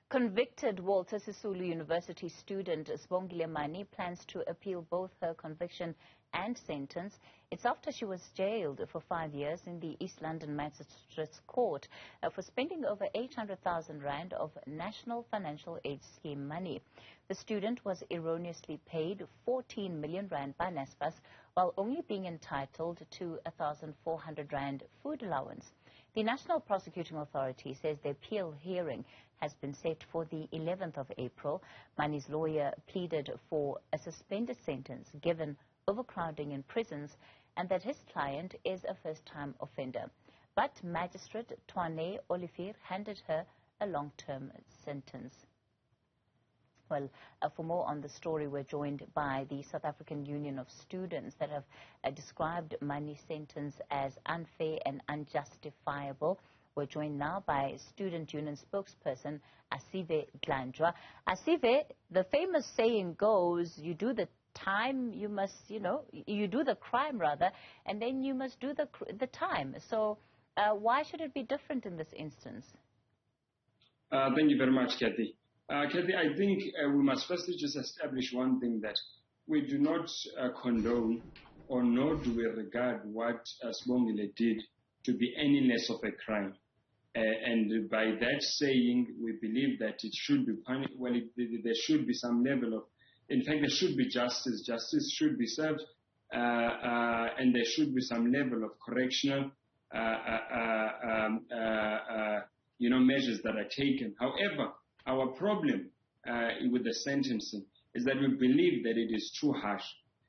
Convicted Walter Sisulu University student Sibongile Mani plans to appeal both her conviction and sentence. It's after she was jailed for 5 years in the East London Magistrates Court for spending over 800,000 rand of National Financial Aid Scheme money. The student was erroneously paid 14 million rand by NSFAS while only being entitled to 1,400 rand food allowance. The National Prosecuting Authority says the appeal hearing has been set for the 11th of April. Mani's lawyer pleaded for a suspended sentence given overcrowding in prisons and that his client is a first-time offender. But Magistrate Twane Olivier handed her a long-term sentence. Well, for more on the story, we're joined by the South African Union of Students that have described Mani's sentence as unfair and unjustifiable. We're joined now by Student Union spokesperson Asive Dlanjwa. Asive, the famous saying goes, you do the time, you must, you do the crime rather, and then you must do the time. So why should it be different in this instance? Thank you very much, Kathy. Kathy, I think we must firstly just establish one thing, that we do not condone or nor do we regard what Sibongile did to be any less of a crime. And by that saying, we believe that it should be punished. Well, there should be some level of, in fact, there should be justice. Justice should be served, and there should be some level of correctional, measures that are taken. However, our problem with the sentencing is that we believe that it is too harsh.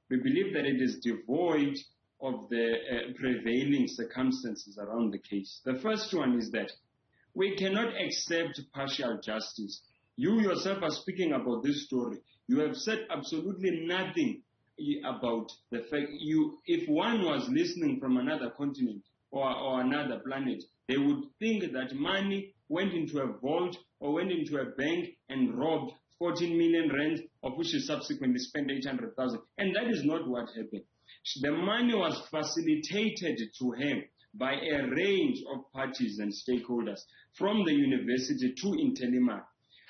We believe that it is devoid of the prevailing circumstances around the case. The first one is that we cannot accept partial justice. You yourself are speaking about this story. You have said absolutely nothing about the fact if one was listening from another continent or another planet, they would think that money went into a vault or went into a bank and robbed 14 million rand, of which he subsequently spent 800,000. And that is not what happened. The money was facilitated to him by a range of parties and stakeholders, from the university to Intellimar.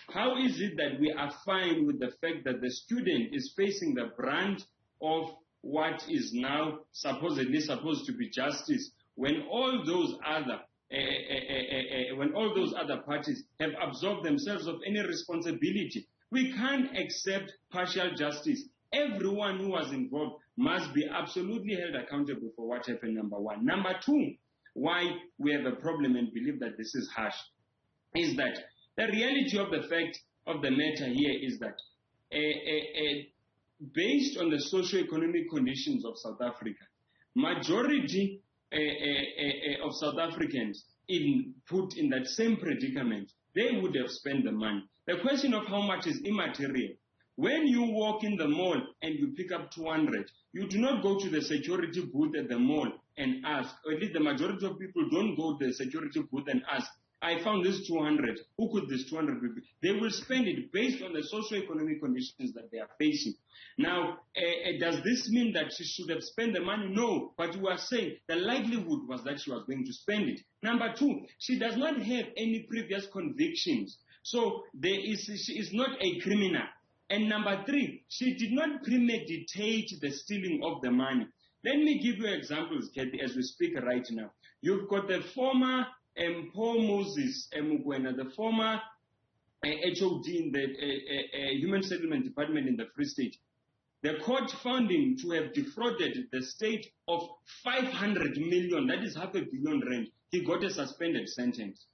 How is it that we are fine with the fact that the student is facing the brunt of what is now supposedly supposed to be justice, when all those other parties have absolved themselves of any responsibility? We can't accept partial justice. Everyone who was involved must be absolutely held accountable for what happened, number one. Number two, why we have a problem and believe that this is harsh, is that the reality of the fact of the matter here is that based on the socio-economic conditions of South Africa, majority of South Africans put in that same predicament, they would have spent the money. The question of how much is immaterial. When you walk in the mall and you pick up 200, you do not go to the security booth at the mall and ask, or at least the majority of people don't go to the security booth and ask, I found this 200, who could this 200 be? They will spend it based on the socio-economic conditions that they are facing. Now, does this mean that she should have spent the money? No, but we are saying the likelihood was that she was going to spend it. Number two, she does not have any previous convictions, so she is not a criminal. And number three, she did not premeditate the stealing of the money. Let me give you examples, Kathy, as we speak right now. You've got the former Paul Moses Mugwena, the former HOD in the Human Settlement Department in the Free State. The court found him to have defrauded the state of 500 million, that is half a billion rand. He got a suspended sentence.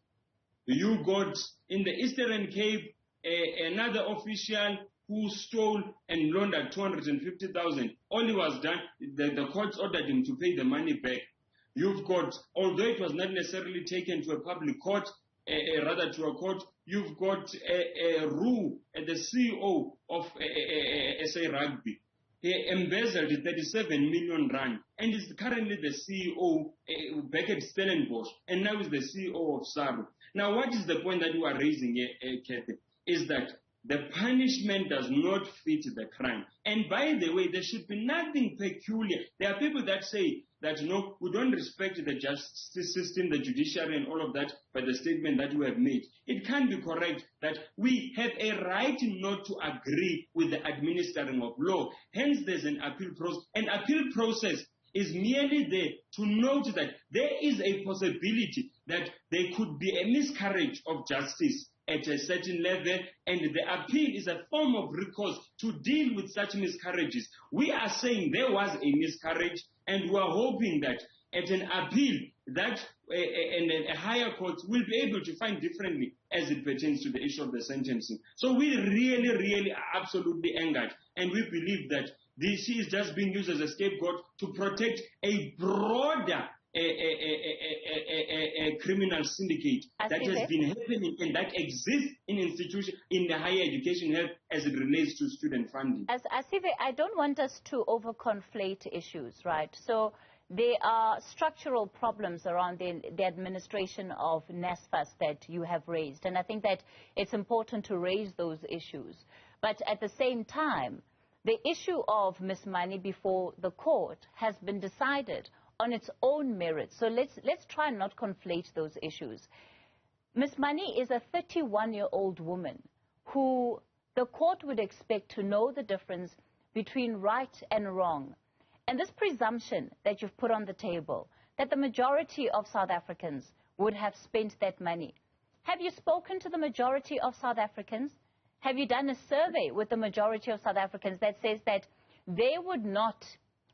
You got in the Eastern Cape another official who stole and laundered 250,000. All he was done, the courts ordered him to pay the money back. You've got, although it was not necessarily taken to a public court, rather to a court, you've got Roo, the CEO of SA Rugby. He embezzled 37 million rand and is currently the CEO back at Stellenbosch, and now is the CEO of SARU. Now, what is the point that you are raising here, Kathy, is that the punishment does not fit the crime. And by the way, there should be nothing peculiar. There are people that say that, no, we don't respect the justice system, the judiciary, and all of that by the statement that we have made. It can't be correct that we have a right not to agree with the administering of law. Hence, there's an appeal process. An appeal process is merely there to note that there is a possibility that there could be a miscarriage of justice at a certain level, and the appeal is a form of recourse to deal with such miscarriages. We are saying there was a miscarriage, and we are hoping that at an appeal that a higher court will be able to find differently as it pertains to the issue of the sentencing. So we really are absolutely angered, and we believe that she is just being used as a scapegoat to protect a broader a criminal syndicate that has been happening and that exists in institutions in the higher education health as it relates to student funding. As Asive, I don't want us to overconflate issues, right? So there are structural problems around the administration of NSFAS that you have raised, and I think that it's important to raise those issues. But at the same time, the issue of Ms. Mani before the court has been decided on its own merits. So let's try and not conflate those issues. Ms. Mani is a 31-year-old woman who the court would expect to know the difference between right and wrong. And this presumption that you've put on the table, that the majority of South Africans would have spent that money. Have you spoken to the majority of South Africans? Have you done a survey with the majority of South Africans that says that they would not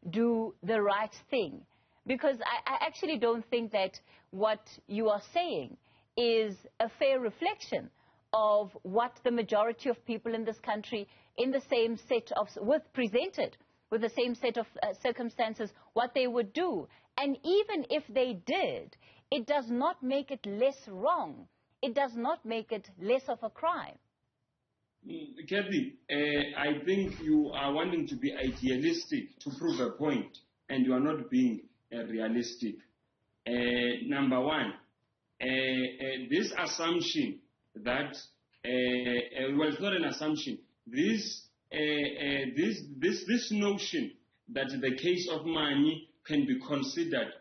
do the right thing? Because I actually don't think that what you are saying is a fair reflection of what the majority of people in this country, in the same set of, presented with the same set of circumstances, what they would do. And even if they did, it does not make it less wrong. It does not make it less of a crime. Kathy, I think you are wanting to be idealistic to prove a point, and you are not being realistic. Number one, this assumption that, well, it's not an assumption. This notion that the case of Mani can be considered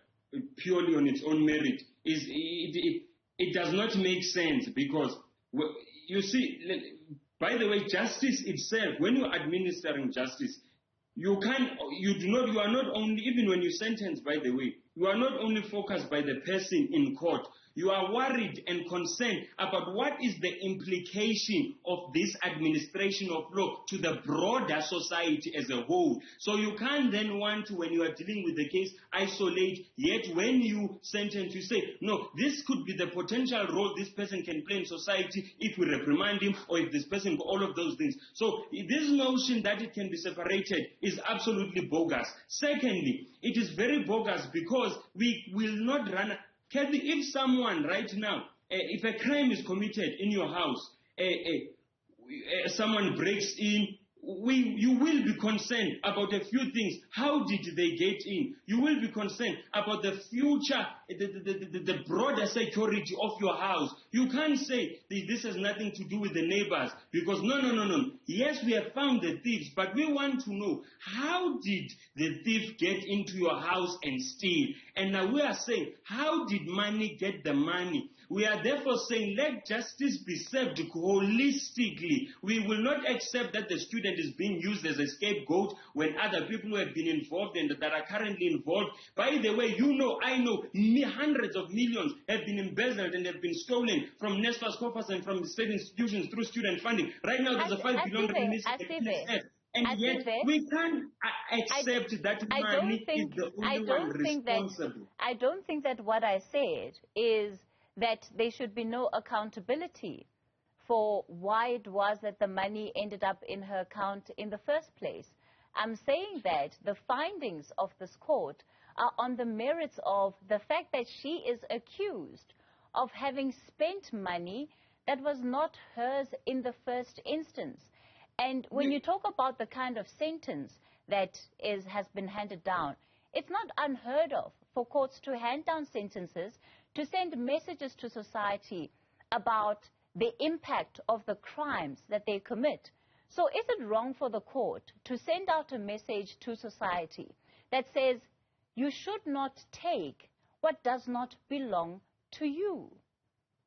purely on its own merit it does not make sense, because you see, by the way, justice itself, when you're administering justice, you are not only, even when you sentence, by the way, you are not only focused by the person in court, you are worried and concerned about what is the implication of this administration of law to the broader society as a whole. So you can't then want to, when you are dealing with the case, isolate, yet when you sentence, you say, no, this could be the potential role this person can play in society if we reprimand him, or if this person, all of those things. So this notion that it can be separated is absolutely bogus. Secondly, it is very bogus because we will not run... Kathy, if someone right now, if a crime is committed in your house, someone breaks in, you will be concerned about a few things. How did they get in? You will be concerned about the future, the broader security of your house. You can't say this has nothing to do with the neighbors, because no. Yes, we have found the thieves, but we want to know, how did the thief get into your house and steal? And now we are saying, how did Mani get the money? We are therefore saying, let justice be served holistically. We will not accept that the student is being used as a scapegoat when other people who have been involved and that are currently involved. By the way, you know, I know, hundreds of millions have been embezzled and have been stolen from NSFAS corpus and from state institutions through student funding. Right now, there's a $5 billion release. And yet, we can't accept that money is the only one responsible. I don't think that what I said is that there should be no accountability for why it was that the money ended up in her account in the first place. I'm saying that the findings of this court are on the merits of the fact that she is accused of having spent money that was not hers in the first instance. And when you talk about the kind of sentence that has been handed down, it's not unheard of for courts to hand down sentences to send messages to society about the impact of the crimes that they commit. So is it wrong for the court to send out a message to society that says you should not take what does not belong to you?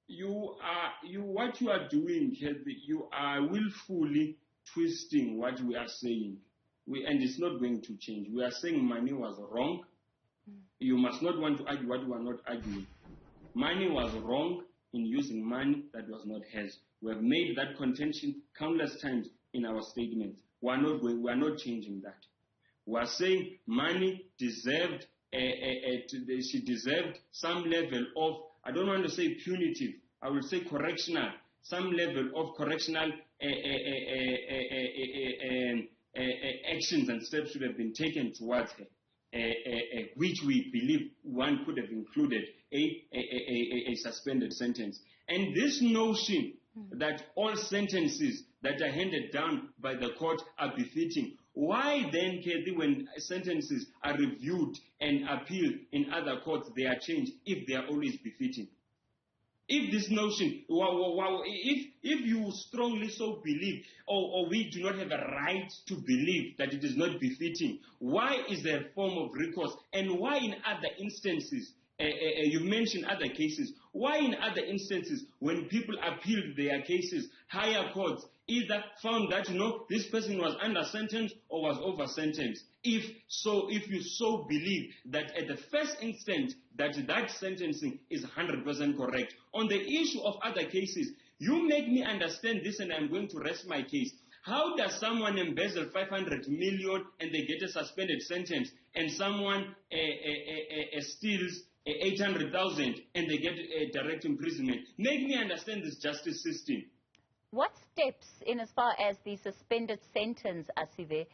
What you are doing, Kathy, you are willfully twisting what we are saying. And it's not going to change. We are saying Mani was wrong. You must not want to argue what you are not arguing. Mani was wrong in using money that was not hers. We have made that contention countless times in our statements. We are not changing that. We are saying Mani deserved, she deserved some level of, I don't want to say punitive, I will say correctional, some level of correctional actions and steps should have been taken towards her, which we believe one could have included a suspended sentence. And this notion that all sentences that are handed down by the court are befitting, why then, Kathy, when sentences are reviewed and appealed in other courts, they are changed if they are always befitting? If this notion, if you strongly so believe, or we do not have a right to believe that it is not befitting, why is there a form of recourse? And why in other instances, you mentioned other cases, why in other instances, when people appealed their cases, higher courts either found that, this person was under sentence or was over sentenced? If you so believe that at the first instance that sentencing is 100% correct. On the issue of other cases, you make me understand this, and I'm going to rest my case. How does someone embezzle 500 million and they get a suspended sentence, and someone steals 800,000 and they get a direct imprisonment? Make me understand this justice system. What steps, in as far as the suspended sentence, Asive,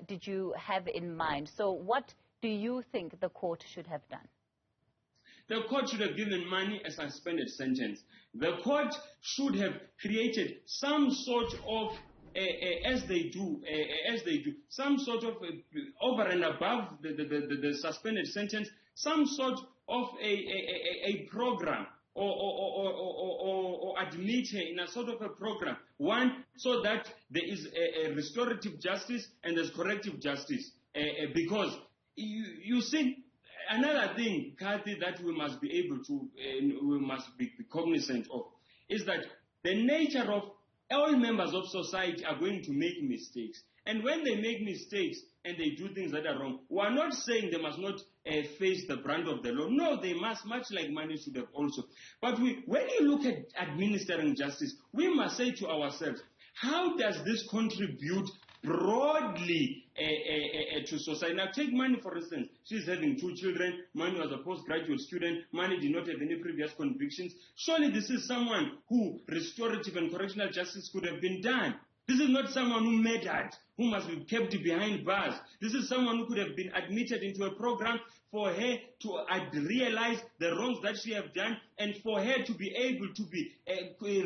did you have in mind? So what do you think the court should have done? The court should have given Mani a suspended sentence. The court should have created some sort of, as they do, some sort of, over and above the suspended sentence, some sort of a program, or admit her in a sort of a program. One, so that there is a restorative justice and there's corrective justice. Because you see, another thing, Kathy, that we must be able to, we must be cognizant of, is that the nature of all members of society are going to make mistakes. And when they make mistakes and they do things that are wrong, we are not saying they must not face the brunt of the law. No, they must, much like Mani should have also. But when you look at administering justice, we must say to ourselves, how does this contribute broadly to society? Now, take Mani, for instance. She's having 2 children. Mani was a postgraduate student. Mani did not have any previous convictions. Surely this is someone who restorative and correctional justice could have been done. This is not someone who murdered, who must be kept behind bars. This is someone who could have been admitted into a program for her to realize the wrongs that she have done, and for her to be able to be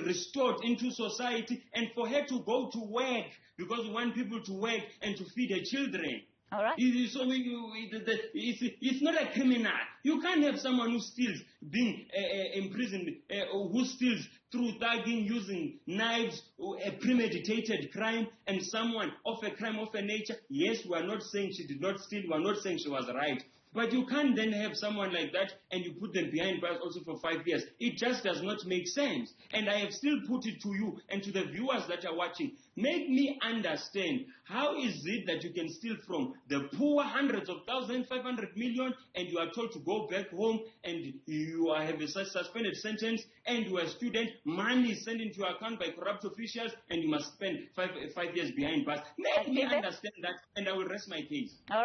restored into society, and for her to go to work, because we want people to work and to feed their children. All right. So it's not a criminal. You can't have someone who steals being imprisoned, who steals through thugging, using knives, a premeditated crime, and someone of a crime of a nature. Yes, we are not saying she did not steal. We are not saying she was right. But you can't then have someone like that and you put them behind bars also for 5 years. It just does not make sense. And I have still put it to you and to the viewers that are watching. Make me understand, how is it that you can steal from the poor hundreds of thousands, 500 million, and you are told to go back home and you have a suspended sentence, and you are a student, money is sent into your account by corrupt officials, and you must spend five years behind bars. Make me understand that, and I will rest my case. All right.